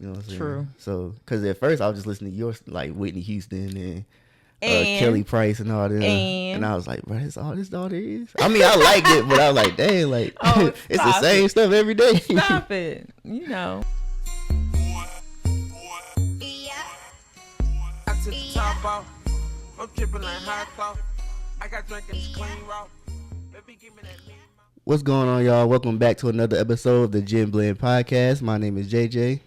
You know what I'm saying? True. So, because at first I was just listening to your, like, Whitney Houston and And Kelly Price and all that. And and I was like, bro, this all there is? I mean, I liked it, but I was like, dang, like, Oh, it's the stop same it. stuff every day. Stop it. You know. I took the top off. I'm tripping like hot sauce. I got drinking this clean raw. Baby, give me that lean. What's going on, y'all? Welcome back to another episode of the Gin Blend Podcast. My name is JJ.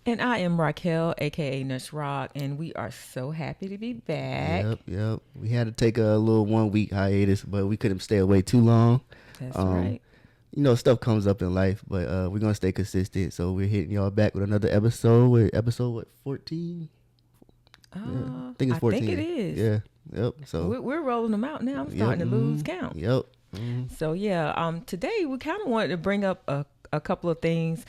And I am Raquel, aka Nush Rock, and we are so happy to be back. Yep. We had to take a little 1 week hiatus, but we couldn't stay away too long. That's right. You know, stuff comes up in life, but we're gonna stay consistent. So we're hitting y'all back with another episode. What, 14? Yeah, I think it's 14. I think it is. Yeah. Yep. So we're rolling them out now. I'm starting to lose count. Yep. So yeah, today we kind of wanted to bring up a couple of things.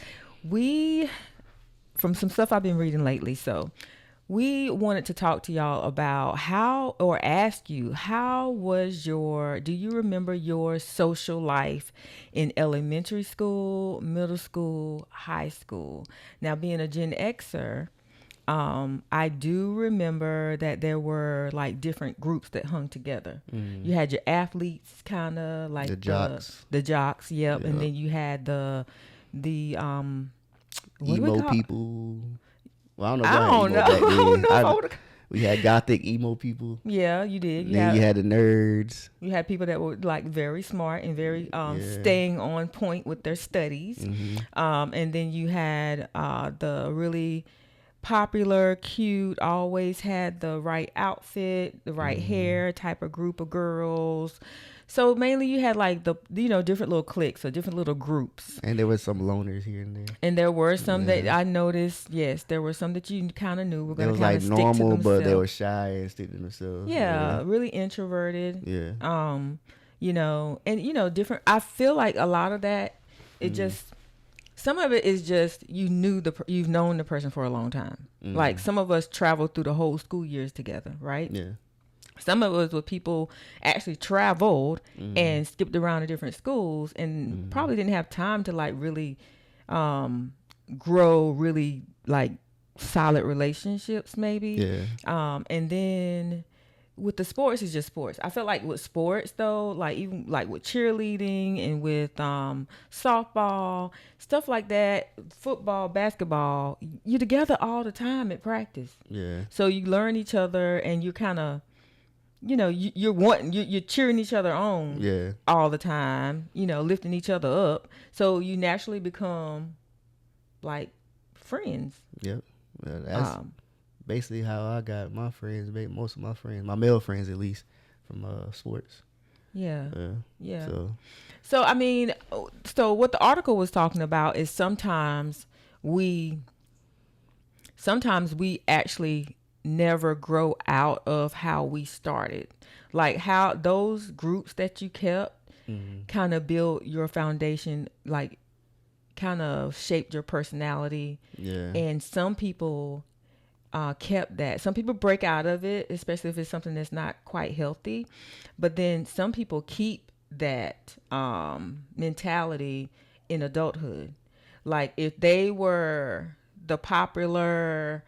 From some stuff I've been reading lately. So we wanted to talk to y'all about ask you, do you remember your social life in elementary school, middle school, high school? Now, being a Gen Xer, I do remember that there were like different groups that hung together. You had your athletes, kind of like the jocks. The jocks, yep. And then you had the emo people. Well, I don't know. I don't know. I don't know. We had gothic emo people. Yeah, you did. Then you had the nerds. You had people that were like very smart and very staying on point with their studies. And then you had the really popular, cute, always had the right outfit, the right hair type of group of girls. So mainly you had like different little cliques or different little groups. And there were some loners here and there. And there were some that I noticed, yes, there were some that you kind of knew were going to kind of stick normal, to themselves. But they were shy and stick to themselves. Yeah, really introverted. Yeah. And different. I feel like a lot of that, some of it is just you've known the person for a long time. Like some of us traveled through the whole school years together, right? Yeah. Some of us were people actually traveled and skipped around to different schools and probably didn't have time to like really grow really like solid relationships maybe. Yeah. And then with the sports, it's just sports. I feel like with sports though, like even like with cheerleading and with softball, stuff like that, football, basketball, you're together all the time at practice. Yeah. So you learn each other and you're kind of, you're cheering each other on all the time, lifting each other up. So you naturally become like friends. Yep. Well, that's basically how I got my friends, most of my friends, my male friends at least, from sports. Yeah. Yeah. So I mean, what the article was talking about is sometimes we actually never grow out of how we started. Like how those groups that you kept kind of build your foundation, like kind of shaped your personality. Yeah. And some people kept that. Some people break out of it, especially if it's something that's not quite healthy. But then some people keep that mentality in adulthood. Like if they were the popular,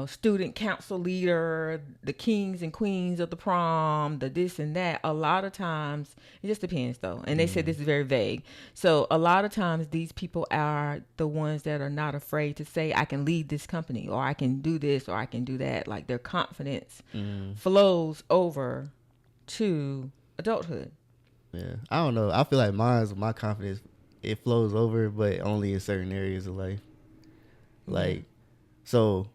student council leader, the kings and queens of the prom, the this and that, a lot of times, it just depends though. And they said this is very vague. So a lot of times these people are the ones that are not afraid to say, I can lead this company, or I can do this, or I can do that. Like their confidence flows over to adulthood. Yeah. I don't know. I feel like my confidence, it flows over, but only in certain areas of life. Like, so...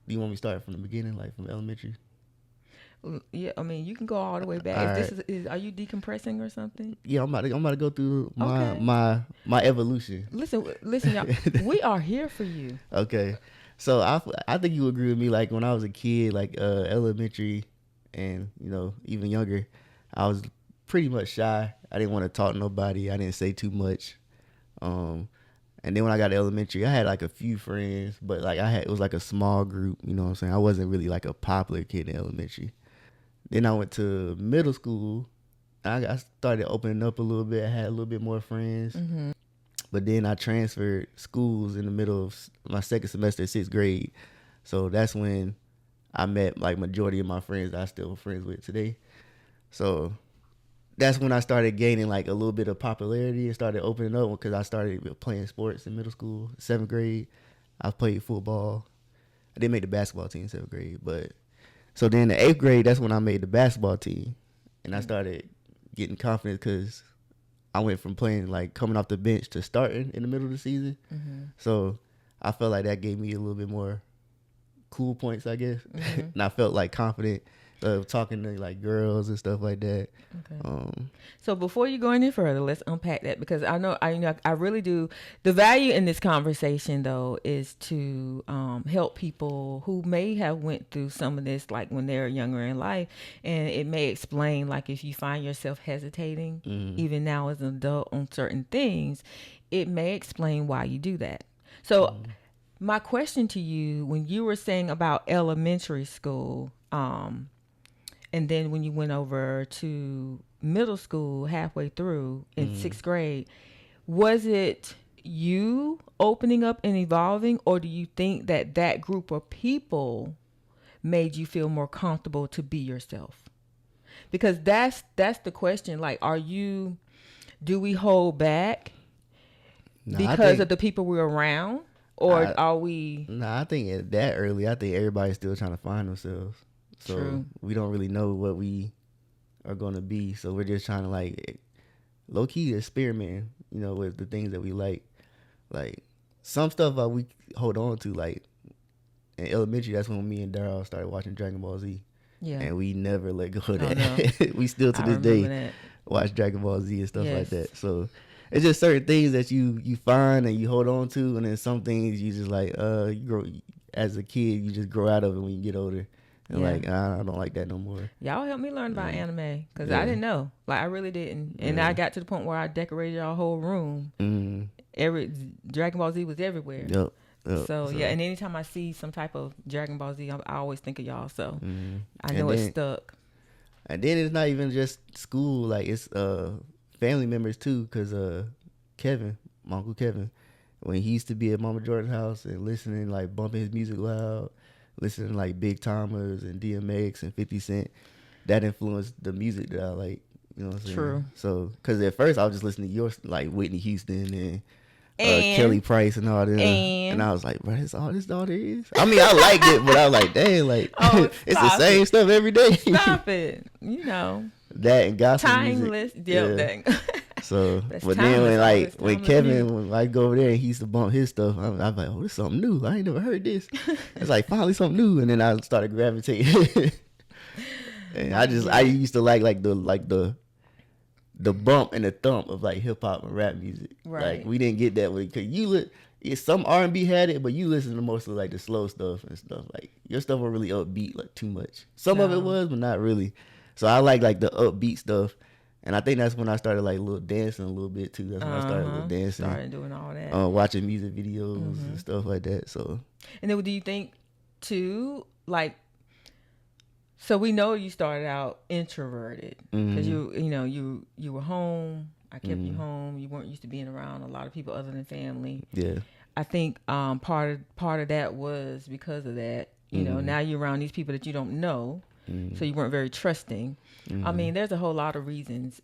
Do you want me to start from the beginning, like from elementary? Yeah, I mean, you can go all the way back. All if this is, are you decompressing or something? Yeah, I'm about to go through my evolution. Listen, y'all. We are here for you. Okay, so I think you agree with me. Like when I was a kid, like elementary, and even younger, I was pretty much shy. I didn't want to talk to nobody. I didn't say too much. And then when I got to elementary, I had like a few friends, but like it was like a small group, you know what I'm saying? I wasn't really like a popular kid in elementary. Then I went to middle school. I started opening up a little bit. I had a little bit more friends. But then I transferred schools in the middle of my second semester, 6th grade. So that's when I met like majority of my friends that I still friends with today. So that's when I started gaining like a little bit of popularity and started opening up because I started playing sports in middle school. 7th grade, I played football. I didn't make the basketball team in 7th grade, but so then the 8th grade, that's when I made the basketball team, and I started getting confident because I went from playing like coming off the bench to starting in the middle of the season. So I felt like that gave me a little bit more cool points, I guess, and I felt like confident talking to like girls and stuff like that. Okay. So before you go any further, let's unpack that because I really do. The value in this conversation though is to help people who may have went through some of this like when they're younger in life, and it may explain like if you find yourself hesitating even now as an adult on certain things, it may explain why you do that. So my question to you, when you were saying about elementary school, and then when you went over to middle school halfway through in 6th grade, was it you opening up and evolving, or do you think that that group of people made you feel more comfortable to be yourself? Because that's the question. Like, do we hold back because of the people we're around, or are we? I think at that early, I think everybody's still trying to find themselves. So True. we don't really know what we are going to be. So we're just trying to like low key experimenting, with the things that we like. Like some stuff we hold on to, like in elementary, that's when me and Daryl started watching Dragon Ball Z. Yeah. And we never let go of that. No. We still to this day watch Dragon Ball Z and stuff like that. So it's just certain things that you find and you hold on to, and then some things you just like you grow as a kid, you just grow out of it when you get older. And like, I don't like that no more. Y'all helped me learn about anime because I didn't know. Like, I really didn't. And I got to the point where I decorated our whole room. Every Dragon Ball Z was everywhere. Yep. So, yeah. And anytime I see some type of Dragon Ball Z, I always think of y'all. So, I know it's stuck. And then it's not even just school. Like, it's family members, too. Because Kevin, my Uncle Kevin, when he used to be at Mama Jordan's house and listening, like, bumping his music loud, listening to like Big Timers and DMX and 50 Cent, that influenced the music that I like. You know what I'm saying? True. So, because at first I was just listening to yours, like Whitney Houston and Kelly Price and all that. And I was like, bro, that's all there is? I mean, I liked it, but I was like, dang, like, it's the same stuff every day. Stop it. That and gospel timeless. music. Yeah. So, but then when Kevin like go over there and he used to bump his stuff, I'm like, oh, this is something new. I ain't never heard this. It's like finally something new, and then I started gravitating. And I used to like the bump and the thump of like hip hop and rap music. Right. Like we didn't get that way because some R&B had it, but you listen to mostly like the slow stuff and stuff. Like your stuff was really upbeat, like too much. Some of it was, but not really. So I like the upbeat stuff. And I think that's when I started like little dancing a little bit too. That's when I started little dancing. Started doing all that. Watching music videos and stuff like that. So. And then do you think too, like, so we know you started out introverted because you were home. I kept you home. You weren't used to being around a lot of people other than family. Yeah. I think part of that was because of that. Now you're around these people that you don't know. So you weren't very trusting. I mean, there's a whole lot of reasons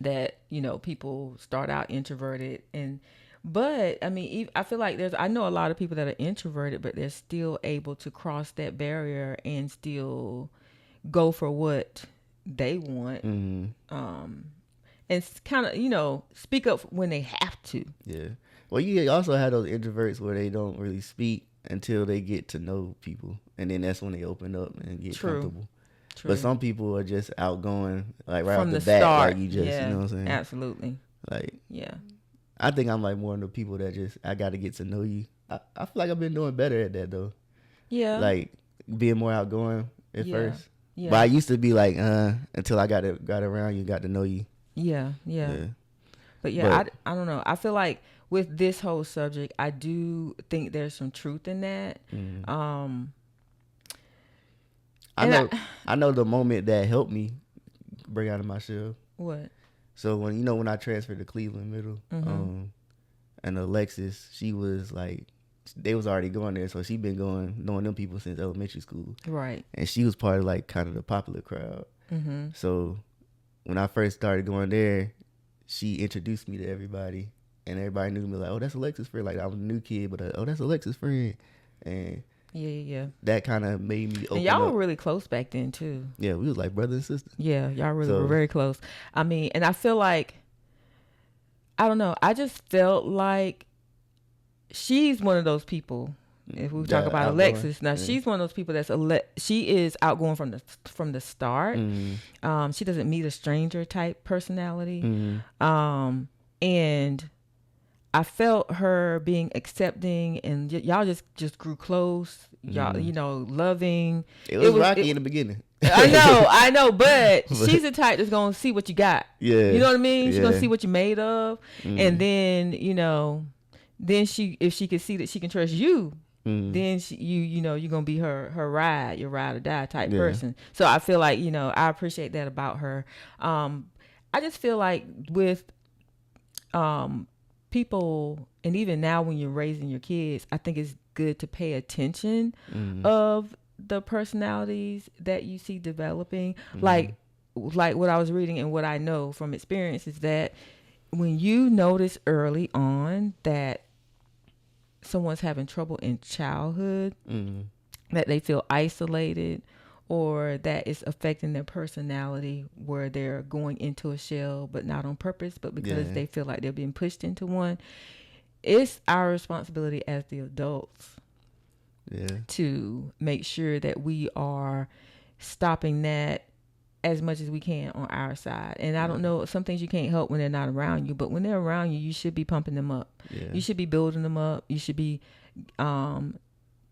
that people start out introverted, but I mean, I feel like I know a lot of people that are introverted, but they're still able to cross that barrier and still go for what they want, and kind of speak up when they have to. Yeah. Well, you also have those introverts where they don't really speak until they get to know people, and then that's when they open up and get comfortable. True. But some people are just outgoing, like right from off the bat, start. like you just, you know what I'm saying? Absolutely. Like, yeah. I think I'm like one of the people that I got to get to know you. I feel like I've been doing better at that though. Yeah. Like being more outgoing at first. Yeah. But I used to be like, until I got around you, got to know you. Yeah. But I don't know. I feel like with this whole subject, I do think there's some truth in that. I know the moment that helped me break out of my shell. What? So when I transferred to Cleveland Middle, and Alexis, she was like, they was already going there, so she been knowing them people since elementary school. Right. And she was part of like kind of the popular crowd. So when I first started going there, she introduced me to everybody, and everybody knew me like, oh, that's Alexis' friend. Like I was a new kid, but oh, that's Alexis' friend, and yeah. that kind of made me open And y'all up. were really close back then too. Yeah, we was like brother and sister. Yeah, y'all really were very close. I mean, and I feel like, I don't know, I just felt like she's one of those people. If we talk about outgoing. Alexis, now she's one of those people she is outgoing from the start. She doesn't meet a stranger type personality. And I felt her being accepting, and y'all just grew close. Y'all, loving. It was rocky in the beginning. I know, but she's the type that's gonna see what you got. Yeah, you know what I mean. She's gonna see what you're made of, and then then if she can see that she can trust you, then you're gonna be your ride or die type person. So I feel like I appreciate that about her. I just feel like with people, and even now when you're raising your kids, I think it's good to pay attention of the personalities that you see developing. Like what I was reading and what I know from experience is that when you notice early on that someone's having trouble in childhood, that they feel isolated, or that it's affecting their personality, where they're going into a shell, but not on purpose, but because they feel like they're being pushed into one, it's our responsibility as the adults to make sure that we are stopping that as much as we can on our side. And I don't know, some things you can't help when they're not around you, but when they're around you, you should be pumping them up. You should be building them up. You should be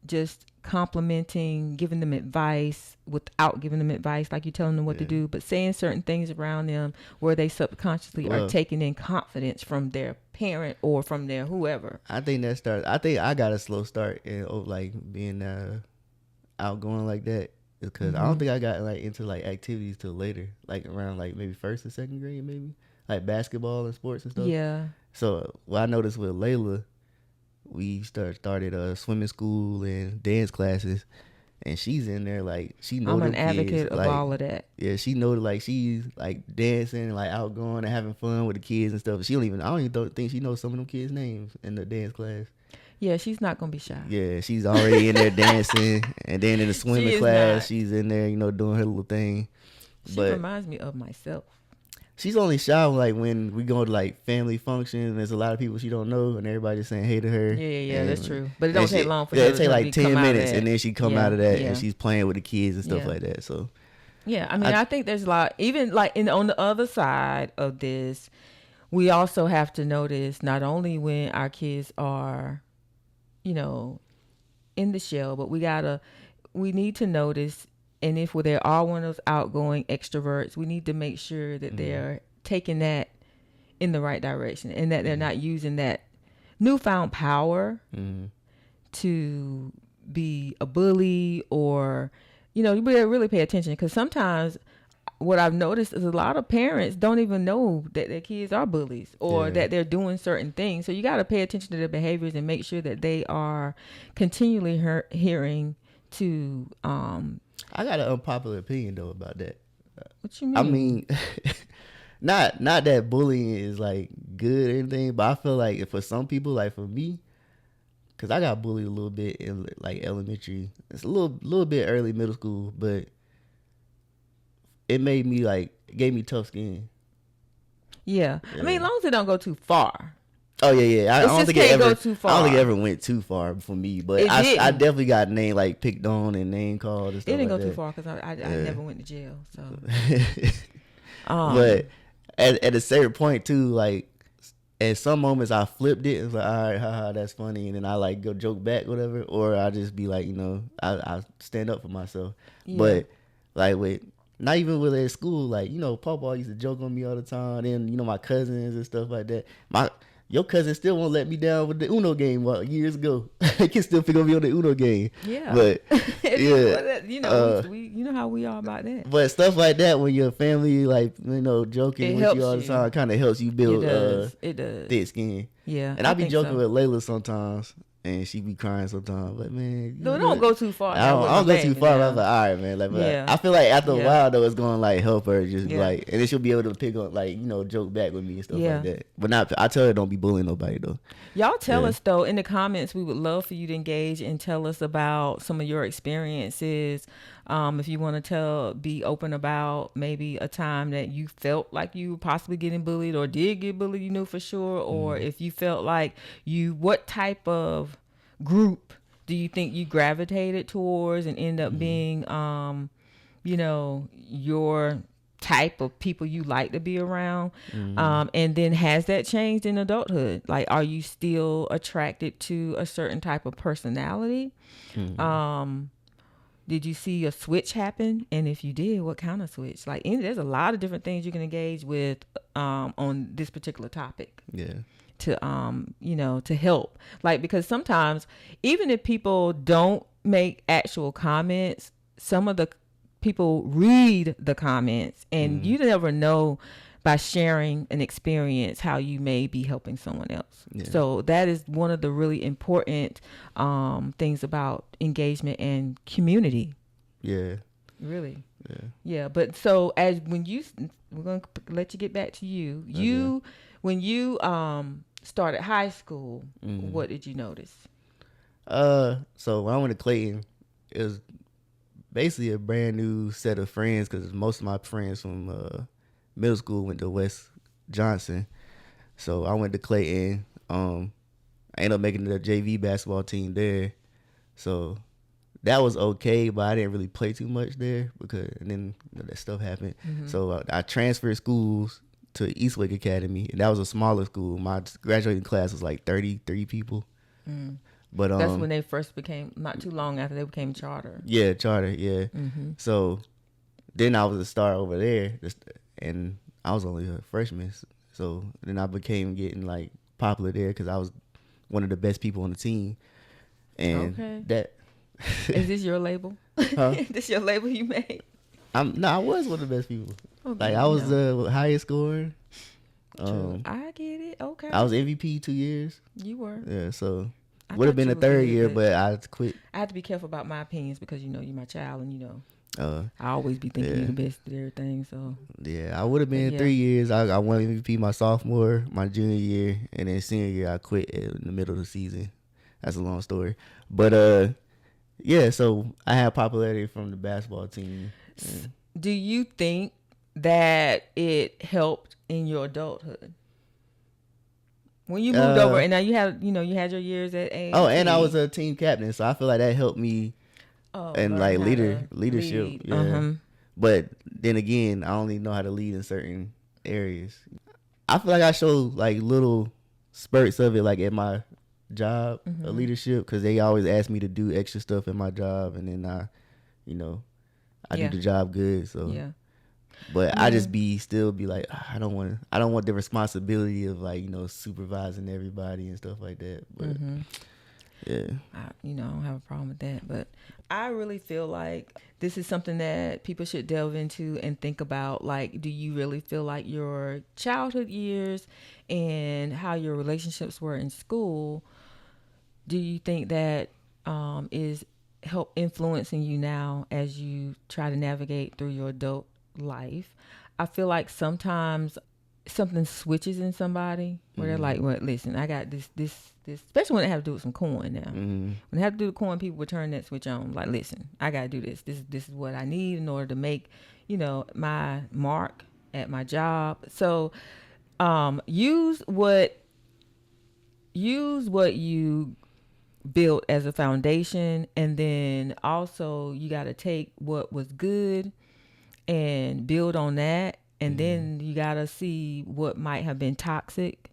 just complimenting, giving them advice without giving them advice, like you're telling them what to do, but saying certain things around them where they subconsciously are taking in confidence from their parent or from their whoever. I think I got a slow start in like being outgoing like that, because I don't think I got like into like activities till later, like around like maybe first or second grade, maybe like basketball and sports and stuff. Yeah. So what I noticed with Layla, we started swimming school and dance classes, and she's in there like she knows. I'm an advocate of all of that. Yeah, she knows like she's like dancing, like outgoing and having fun with the kids and stuff. I don't even think she knows some of them kids' names in the dance class. Yeah, she's not gonna be shy. Yeah, she's already in there dancing, and then in the swimming class, she's in there, doing her little thing. She reminds me of myself. She's only shy like when we go to like family functions and there's a lot of people she don't know and everybody just saying hey to her. Yeah, that's true. But it don't take long for her. It take like 10 minutes and then she come out of that and she's playing with the kids and stuff like that. So yeah, I mean, I think there's a lot, even like on the other side of this, we also have to notice not only when our kids are, in the shell, but we need to notice. And if they are one of those outgoing extroverts, we need to make sure that they're taking that in the right direction, and that they're not using that newfound power to be a bully, or, you better really pay attention, because sometimes what I've noticed is a lot of parents don't even know that their kids are bullies or that they're doing certain things. So you got to pay attention to their behaviors and make sure that they are continually hearing to I got an unpopular opinion though about that. What you mean? I mean, not that bullying is like good or anything, but I feel like for some people, like for me, because I got bullied a little bit in like elementary. It's a little bit early middle school, but it made me gave me tough skin. Yeah. I mean, as long as it don't go too far. Oh yeah. I don't think go too far. I don't think it ever went too far for me, but I definitely got picked on and name called and stuff. It didn't like go that. too far because I never went to jail. So, but at a certain point too, like at some moments I flipped it. It's like, all right, haha, that's funny, and then I go joke back, whatever, or I just be like, I stand up for myself. Yeah. But like not even with at school, like Pawpaw used to joke on me all the time. Then my cousins and stuff like that. your cousin still won't let me down with the Uno game years ago. He can still pick on me on the Uno game. Yeah. But yeah, You know, we you know how we are about that. but stuff like that when your family like joking It with helps you all the you. time kind of helps you build It does. thick skin. Yeah. And I be think joking so. with Layla sometimes, and she be crying sometimes. But man, No, don't go too far. I don't go too far. Now. I was like, all right, man. Like, Yeah. I feel like after a Yeah. while though, it's gonna like help her just Yeah. like, and then she'll be able to pick up like joke back with me and stuff Yeah. like that. But not, I tell her don't be bullying nobody though. Y'all tell Yeah. us though in the comments. We would love for you to engage and tell us about some of your experiences. If you want to be open about maybe a time that you felt like you were possibly getting bullied or did get bullied, for sure, or if you felt like what type of group do you think you gravitated towards and end up being, your type of people you like to be around. And then has that changed in adulthood? Like, are you still attracted to a certain type of personality? Did you see a switch happen? And if you did, what kind of switch? Like, there's a lot of different things you can engage with on this particular topic. Yeah. To to help, like, because sometimes even if people don't make actual comments, some of the people read the comments, and you never know by sharing an experience how you may be helping someone else. Yeah. So that is one of the really important things about engagement and community. Yeah. Really. Yeah. Yeah. But so we're gonna let you get back to you. Okay. When you started high school, what did you notice? So when I went to Clayton, it was basically a brand new set of friends because most of my friends from middle school went to West Johnson. So I went to Clayton. I ended up making the JV basketball team there. So that was okay, but I didn't really play too much there and then that stuff happened. So I transferred schools to Eastwick Academy, and that was a smaller school. My graduating class was like 33 people. But that's when they first became, not too long after they became charter. Yeah, charter, yeah. So then I was a star over there, and I was only a freshman. So then I became getting like popular there because I was one of the best people on the team. And that is this your label? Huh? This your label you made? I was one of the best people. Okay, like I was the highest scorer. I get it. Okay. I was MVP 2 years. You were. Yeah, so I would have thought been you the were third good, year, but I quit. I have to be careful about my opinions because you're my child, and I always be thinking you're the best at everything. So yeah, I would have been Yeah. 3 years. I won MVP my sophomore, my junior year, and then senior year I quit in the middle of the season. That's a long story, but yeah. So I had popularity from the basketball team. do you think that it helped in your adulthood when you moved over and now you had your years at age? Oh, and I was a team captain, so I feel like that helped me and like leadership. Lead. Yeah. But then again, I only know how to lead in certain areas. I feel like I showed like little spurts of it, like at my job of leadership, because they always ask me to do extra stuff in my job, and then I do the job good. So Yeah. But I just still be like, I don't want the responsibility of like supervising everybody and stuff like that. But yeah, I don't have a problem with that, but I really feel like this is something that people should delve into and think about. Like, do you really feel like your childhood years and how your relationships were in school, do you think that is help influencing you now as you try to navigate through your adult life? I feel like sometimes something switches in somebody where they're like, well, listen, I got this, especially when it has to do with some coin now. When it has to do with coin, people would turn that switch on. Like, listen, I got to do this. This is what I need in order to make, my mark at my job. So use what you built as a foundation, and then also you got to take what was good and build on that, and then you got to see what might have been toxic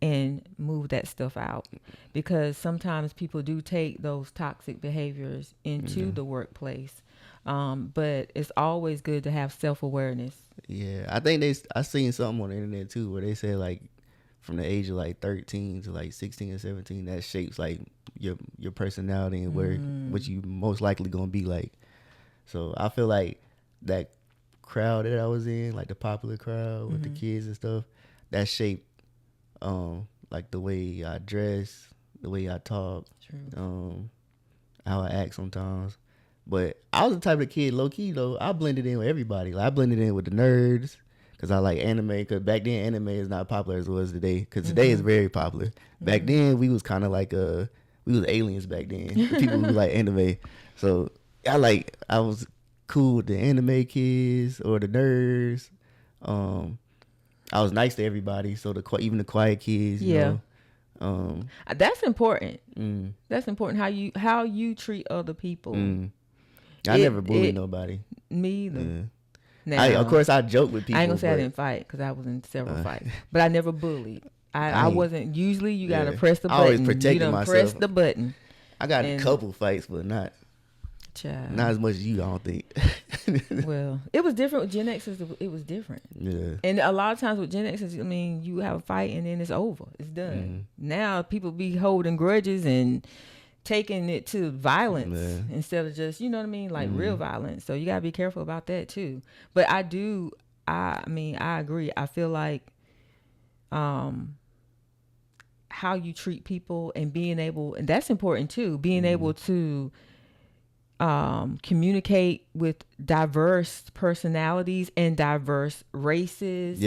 and move that stuff out, because sometimes people do take those toxic behaviors into the workplace, but it's always good to have self-awareness. Yeah, I think I seen something on the internet too where they said like from the age of like 13 to like 16 or 17, that shapes like your personality and where what you most likely gonna be like. So I feel like that crowd that I was in, like the popular crowd with the kids and stuff, that shaped like the way I dress, the way I talk, how I act sometimes. But I was the type of kid, low key though, I blended in with everybody. Like I blended in with the nerds because I like anime. Because back then anime is not popular as it was today. Because today is very popular. Back then we was kind of like we was aliens back then. The people who like anime. So I was cool with the anime kids or the nerds. I was nice to everybody. So even the quiet kids, you know. That's important. That's important how you treat other people. I never bullied nobody. Me either. Yeah. Now, of course, I joke with people. I ain't gonna say I didn't fight because I was in several fights, but I never bullied. I wasn't. Usually, you gotta press the button. I always protected myself. Press the button. I got a couple fights, but not as much as you. I don't think. Well, it was different with Gen Xers. It was different. Yeah. And a lot of times with Gen Xers, I mean, you have a fight and then it's over. It's done. Now people be holding grudges and taking it to violence instead of just, you know what I mean, like real violence. So you gotta be careful about that too. But I agree. I feel like how you treat people and being able, and that's important too, being able to communicate with diverse personalities and diverse races,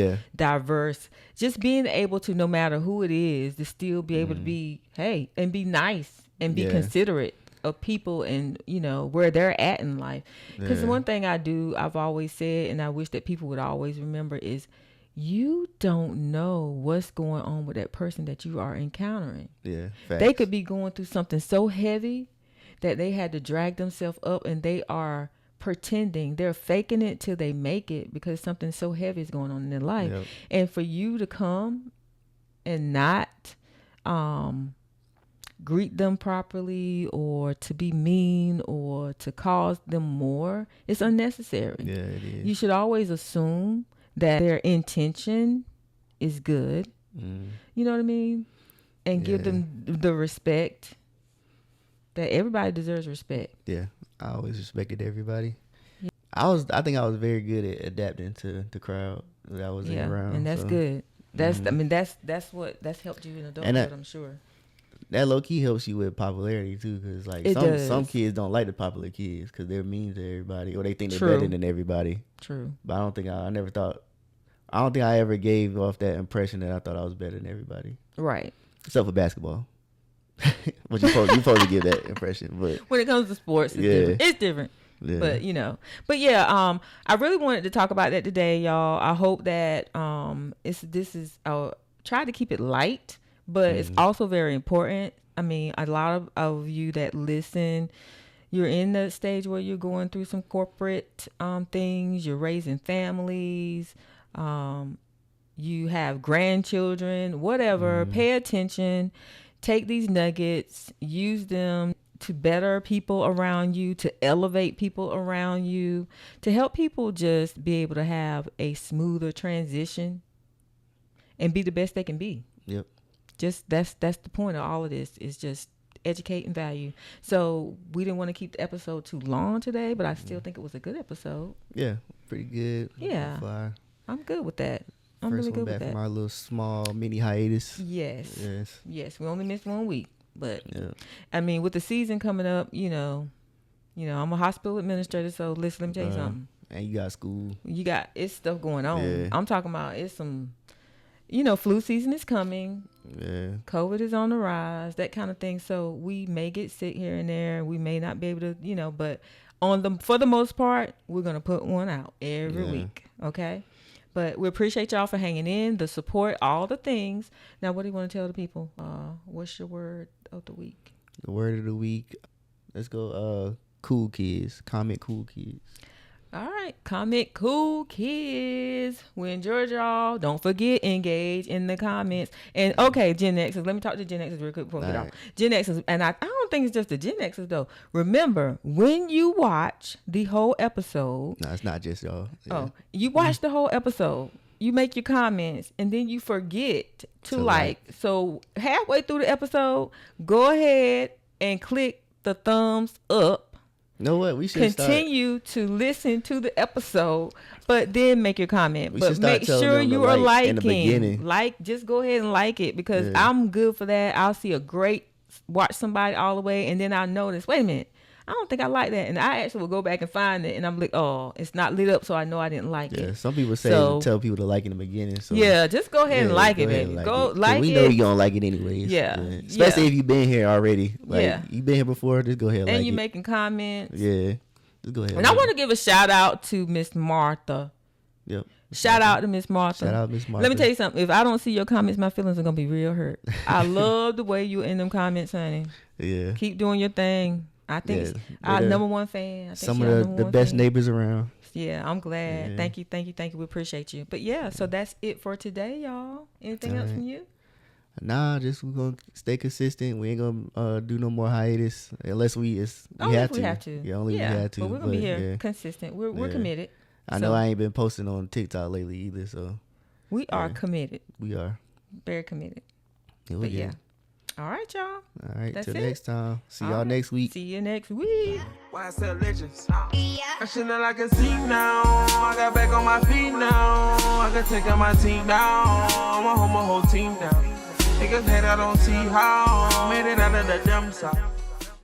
just being able to, no matter who it is, to still be able to be, hey, and be nice and be considerate of people and, you know, where they're at in life. Because one thing I've always said, and I wish that people would always remember, is you don't know what's going on with that person that you are encountering. Yeah, they could be going through something so heavy that they had to drag themselves up, and they are pretending, they're faking it till they make it because something so heavy is going on in their life. And for you to come and not greet them properly, or to be mean, or to cause them more, it's unnecessary. Yeah, it is. You should always assume that their intention is good. You know what I mean? And give them the respect. That everybody deserves respect. Yeah, I always respected everybody. Yeah. I think I was very good at adapting to the crowd that I was around. And that's good. That's I mean that's helped you in adulthood, I'm sure. That low key helps you with popularity too, because like some kids don't like the popular kids because they're mean to everybody or they think they're better than everybody. True. But I don't think I ever gave off that impression that I thought I was better than everybody. Right. Except for basketball. But you supposed to give that impression, but when it comes to sports, it's different. Yeah. But I really wanted to talk about that today, y'all. I hope that try to keep it light, but it's also very important. I mean, a lot of you that listen, you're in the stage where you're going through some corporate things. You're raising families. You have grandchildren, whatever. Pay attention. Take these nuggets, use them to better people around you, to elevate people around you, to help people just be able to have a smoother transition and be the best they can be. Yep. Just that's the point of all of this, is just educate and value. So we didn't want to keep the episode too long today, but I still think it was a good episode. Yeah, pretty good. Yeah, I'm good with that. I'm First really good one back with that. from our little small mini hiatus. Yes. We only missed 1 week, but I mean, with the season coming up, you know, I'm a hospital administrator, so listen, let me tell you something. And you got school. It's stuff going on. Yeah. I'm talking about it's some, flu season is coming. Yeah. COVID is on the rise, that kind of thing. So we may get sick here and there. We may not be able to, but for the most part, we're gonna put one out every week. Okay. But we appreciate y'all for hanging in, the support, all the things. Now, what do you want to tell the people? What's your word of the week? The word of the week. Let's go. Cool kids. Comment cool kids. All right. Comment cool kids. We enjoyed y'all. Don't forget, engage in the comments. And okay, Gen Xers. Let me talk to Gen Xers real quick before we get off. Gen Xers. And I don't think it's just the Gen Xers though. Remember, when you watch the whole episode. No, it's not just y'all. Yeah. Oh, you watch the whole episode. you make your comments and then you forget to like. So halfway through the episode, go ahead and click the thumbs up. You know what? We should continue to listen to the episode, but then make your comment. But make sure you are like in the liking. beginning. Like, just go ahead and like it, because I'm good for that. I'll see watch somebody all the way, and then I'll notice, wait a minute, I don't think I like that, and I actually will go back and find it, and I'm like, oh, it's not lit up, so I know I didn't like it. Some people say tell people to like in the beginning. So just go ahead and like it, baby. Go like it. We know you're gonna like it anyways. Especially if you've been here already. Like you've been here before, just go ahead and like it. And you making comments. Yeah. Just go ahead. And I want to give a shout out to Miss Martha. Yep. Shout out to Miss Martha. Shout out Miss Martha. Let me tell you something. If I don't see your comments, my feelings are gonna be real hurt. I love the way you in them comments, honey. Yeah. Keep doing your thing. I think our number one fan. I think some of the best neighbors around. Yeah, I'm glad. Thank you. We appreciate you. But so that's it for today, y'all. Anything else from you? Nah, just we're gonna stay consistent. We ain't gonna do no more hiatus unless we have to. Yeah, only we have to. But we're gonna be here consistent. We're committed. I know I ain't been posting on TikTok lately either, so we are committed. We are very committed. Yeah. All right, y'all. All right, till next time. See y'all next week. See you next week. Why I sell legends? I should know I can see now. I got back on my feet now. I can take out my team down. I'ma hold my whole team down. Niggas hate, I don't see how. Made it out of the dump south.